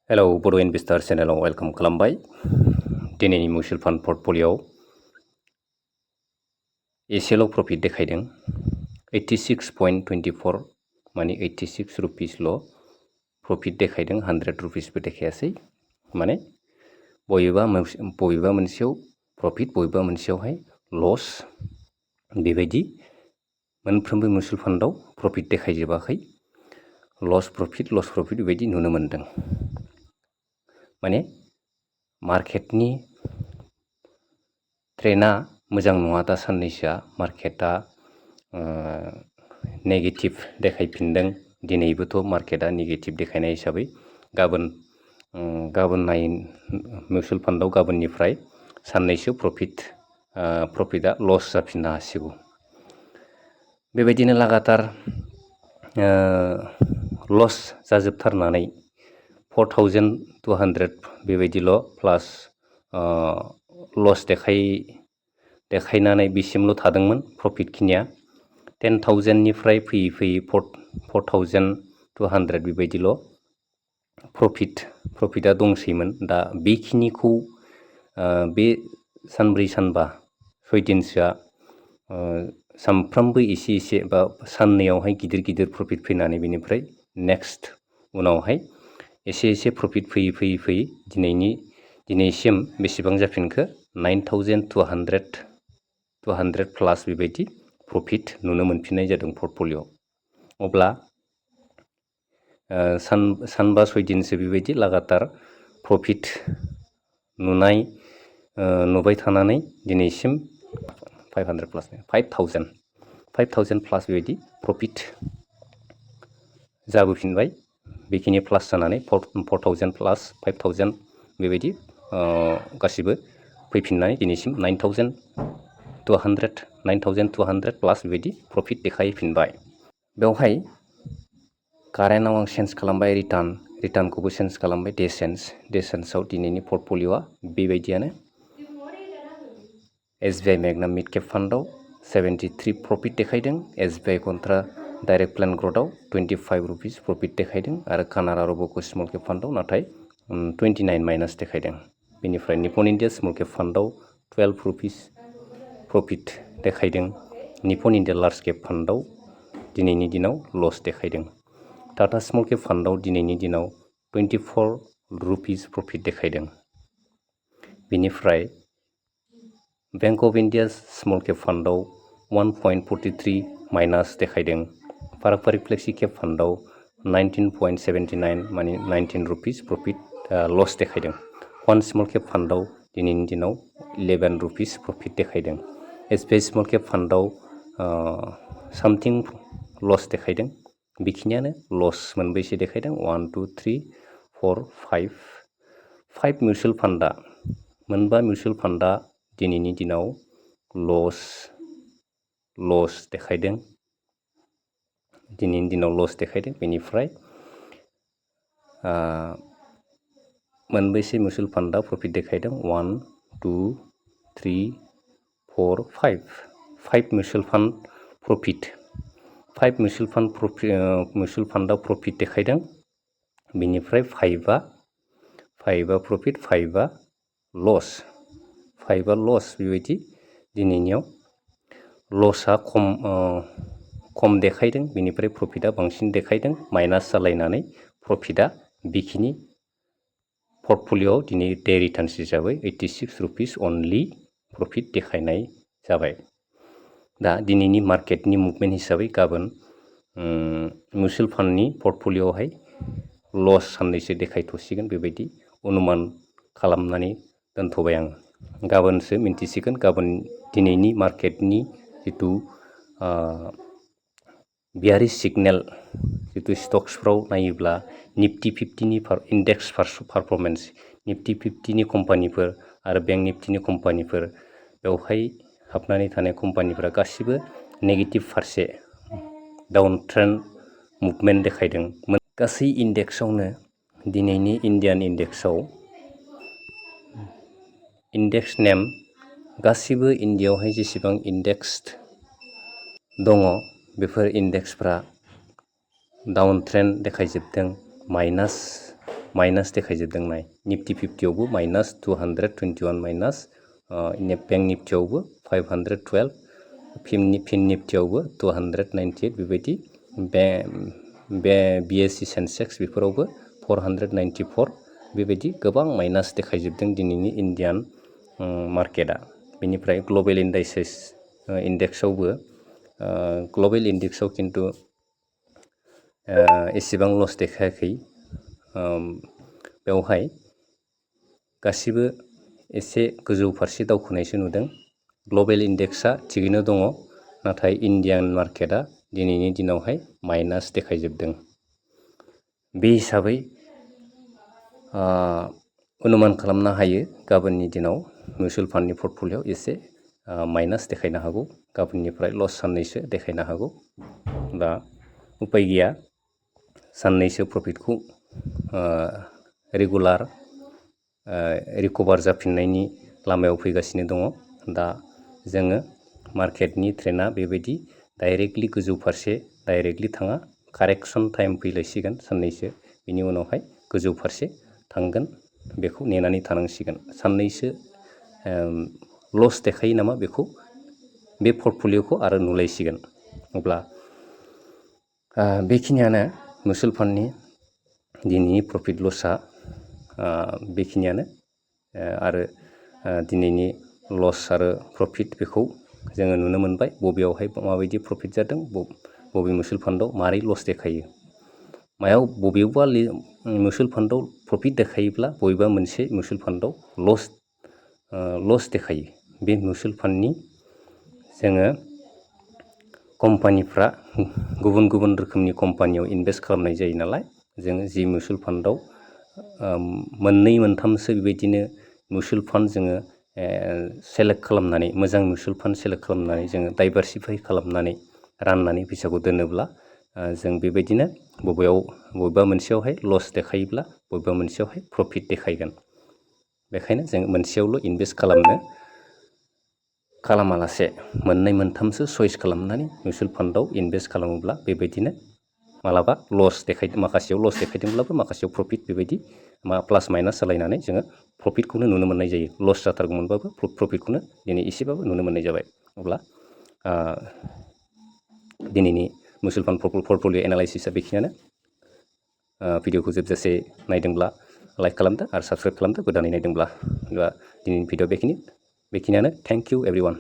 Hello बड' इनभेस्टार चेनेलाव welcome खालामबाय। दिनैनि मिउचुवेल फान्ड पर्टफलिय'आव एसेल' प्रफिट देखायदों 86.24 माने 86 रुपिसल' प्रफिट देखायदों 100 रुपिसबो देखायासै। माने बबेबा मोनसेयाव प्रफिट बबेबा मोनसेयावहाय लस, बेबायदि मोनफ्रोमबो मिउचुवेल फान्डआव प्रफिट देखायजोबाखै। लस प्रफिट बेबायदि नुनो मोनदों। माने मार्केटनि ट्रेन्डआ मोजां नङा दा साननैसोआ। मार्केटआ नेगेटिभ देखायफिनदों। दिनैबोथ' मार्केटआ नेगेटिभ देखायनाय हिसाबै गाबोन मिउचुवेल फान्डआव गाबोननिफ्राय साननैसो प्रफिटआ लस जाफिननो हासिगौ। बेबायदिनो लागातार लस जाजोबथारनानै 4,200 बेबायदिल' प्लास लस देखायनानै बिसिमल' थादोंमोन प्रफिटखिनिया। 10,000निफ्राय फैयै 4,200 बेबायदिल' प्रफिटआ दंसैमोन। दा बेखिनिखौ बे सानब्रै सानबा 6 दिनसोआ सानफ्रामबो एसे बा साननैयावहाय गिदिर प्रफिट फैनानै बेनिफ्राय नेक्स्ट उनावहाय एसे प्रफिट फैयै दिनैसिम बेसेबां जाफिनखो 9,200 प्लास बेबायदि प्रफिट नुनो मोनफिननाय जादों पर्टफलिय'आव। अब्ला सानबा 6 दिनसो बेबायदि लागातार प्रफिट नुबाय थानानै दिनैसिम 500 प्लास 5,000 प्लास बेबायदि प्रफिट जाबोफिनबाय। बेखिनि प्लास जानानै 4,000 प्लास 5,000 बेबायदि गासिबो फैफिननानै दिनैसिम 9,200 प्लास बेबायदि प्रफिट देखायफिनबाय। बेवहाय कारेन्टआव आं चेन्ज खालामबाय, रिटार्नखौबो चेन्ज खालामबाय। डेसेन्सआव दिनैनि पर्टफलिय'आ बेबायदियानो। SBI मेगना मिड केप फान्डआव 73 प्रफिट देखायदों। SBI कन्ट्रा डाइरेक्ट प्लेन ग्रथआव 25 रुपिस प्रफिट देखायदों। आरो कानाडा रब'क' स्मल केप फान्डआव नाथाय 29 माइनास देखायदों। बेनिफ्राय निपन इन्डिया स्मल केप फान्डआव 12 रुपिस प्रफिट देखायदों। निपन इन्डिया लार्ज केप फान्डआव दिनैनि दिनाव लस देखायदों। टाटा स्मल केप फान्डआव दिनैनि दिनाव 24 रुपिस प्रफिट देखायदों। बेनिफ्राय bank of India small cap फान्डआव 1.43 माइनास देखायदों। फाराग फ्लेक्सि केप फान्डआव 19.79 माने 19 रुपिस प्रफिट लस देखायदों। वान स्मल केप फान्डआव दिनैनि दिनाव 11 रुपिस प्रफिट देखायदों। SBI स्मल केप फान्डआव सामथिं लस देखायदों। बेखिनियानो लस मोनबैसे देखायदों 1 2 3 4 5 मिउचुवेल फान्डआ मोनबा मिउचुवेल फान्डआ दिनैनि दिनाव लस देखायदों। बेनिफ्राय मोनबैसे मिउचुवेल फान्डआ प्रफिट देखायदों 1 2 3 4 5 मिउचुवेल फान्ड प्रफिट। 5 मिउचुवेल फान्डआ प्रफिट देखायदों। बेनिफ्राय 5आ प्रफिट 5आ लस बेबायदि दिनैनियाव लसआ खम देखायदों। बेनिफ्राय प्रफिटआ बांसिन देखायदों। माइनास जालायनानै प्रफिटआ बेखिनि पर्टफलिय'आव दिनै डे रिटार्न्स हिसाबै 86 रुपिस अनलि प्रफिट देखायनाय जाबाय। दा दिनैनि मार्केटनि मुभमेन्ट हिसाबै गाबोन मिउचुवेल फान्डनि पर्टफलिय'आवहाय लस साननैसो देखायथ'सिगोन बेबायदि अनुमान खालामनानै दोनथ'बाय आं। गाबोनसो मिन्थिसिगोन। दिनैनि मार्केटनि जिथु बियारिश सिगनेल जिथु स्टक्सफ्राव नायोब्ला निफ्टि 50नि इन्डेक्स पारफरमेन्स, निफ्टि 50नि कम्पानिफोर आरो बेंक निफ्टिनि कम्पानिफोर, बेवहाय हाबनानै थानाय कम्पानिफोरा गासिबो नेगेटिभ फारसे डाउन ट्रेन्ड मुभमेन्ट देखायदों। गासै इन्डेक्सआवनो दिनैनि इन्डियान इन्डेक्सआव इन्डेक्स नेम गासिबो इन्डियाआवहाय जेसेबां इन्डेक्स दङ बेफोर इन्डेक्सफ्रा डाउन ट्रेन्ड देखायजोबदों। माइनास देखायजोबदों नाय निफ्टि 50आवबो माइनास 221 माइनास बैंक निफ्टियावबो 512 फिन निफ्टियावबो 298 बेबायदि बे BSE सेन्सेक्स बेफोरावबो 494 बेबायदि गोबां माइनास देखायजोबदों दिनैनि इन्डियान मार्केटआ। बेनिफ्राय ग्लबेल इन्डेक्सआवबो ग्लबेल इन्डेक्सआव खिन्थु एसेबां लस देखायाखै। बेवहाय गासिबो एसे गोजौ फारसे दावखोनायसो नुदों। ग्लबेल इन्डेक्सआ थिगैनो दङ, नाथाय इन्डियान मार्केटआ दिनैनि दिनावहाय माइनास देखायजोबदों। बे हिसाबै अनुमान खालामनो हायो गाबोननि दिनाव मिउचुवेल फान्डनि पर्टफलिय'आव एसे माइनास देखायनो हागौ, गाबोननिफ्राय लस साननैसो देखायनो हागौ। दा उपाय गैया, साननैसो प्रफिटखौ रेगुलार रिकभार जाफिननायनि लामायाव फैगासिनो दङ। दा जोङो मार्केटनि ट्रेन्डआ बेबायदि डाइरेक्टलि गोजौ फारसे डाइरेक्टलि थाङा, कारेक्सन टाइम फैलायसिगोन साननैसो, बिनि उनावहाय गोजौ फारसे थांगोन, बेखौ नेनानै थानांसिगोन। साननैसो लस देखायो नामा बेखौ बे पर्टफलिय'खौ आरो नुलायसिगोन। अब्ला बेखिनियानो मिउचुवेल फान्डनि दिनैनि प्रफिट लसआ बेखिनियानो। आरो दिनैनि लस आरो प्रफिट बेखौ जोङो नुनो मोनबाय, बबेयावहाय माबायदि प्रफिट जादों, बबे मिउचुवेल फान्डआव मारै लस देखायो। बबेयावबा मिउचुवेल फान्डआव प्रफिट देखायोब्ला बबेबा मोनसे मिउचुवेल फान्डआव लस देखायो। बे मिउचुवेल फान्डनि जोङो कम्पानिफ्रा गुबुन गुबुन रोखोमनि कम्पानियाव इनभेस्ट खालामनाय जायो नालाय, जोङो जि मिउचुवेल फान्डआव मोननै मोनथामसो बेबायदिनो मिउचुवेल फान्ड जोङो सेलेक्ट खालामनानै, मोजां मिउचुवेल फान्ड सेलेक्ट खालामनानै जोङो डाइभारसिफाइ खालामनानै राननानै फैसाखौ दोनोब्ला जों बेबायदिनो बबेबा मोनसेयावहाय लस देखायोब्ला बबेबा मोनसेयावहाय प्रफिट देखायगोन। बेखायनो जों मोनसेयावल' इनभेस्ट खालामालासे मोननै मोनथामसो चइस खालामनानै मिउचुवेल फान्डआव इनभेस्ट खालामोब्ला बेबायदिनो मालाबा माखासेयाव लस देखायदोंब्लाबो माखासेयाव प्रफिट, बेबायदि प्लास माइनास जालायनानै जोङो प्रफिटखौनो नुनो मोननाय जायो। लस जाथारगौमोनबाबो प्रफिटखौनो दिनै एसेबाबो नुनो मोननाय जाबाय। अब्ला दिनैनि मिउचुवेल फान्ड पर्टफलिय' एनालाइसिसआ बेखिनियानो। भिडिअखौ जोबजासे नायदोंब्ला लाइक खालामदो आरो साबस्क्राइब खालामदो गोदानै नायदोंब्ला। दिनैनि भिडिअ बेखिनियानो। Thank you everyone.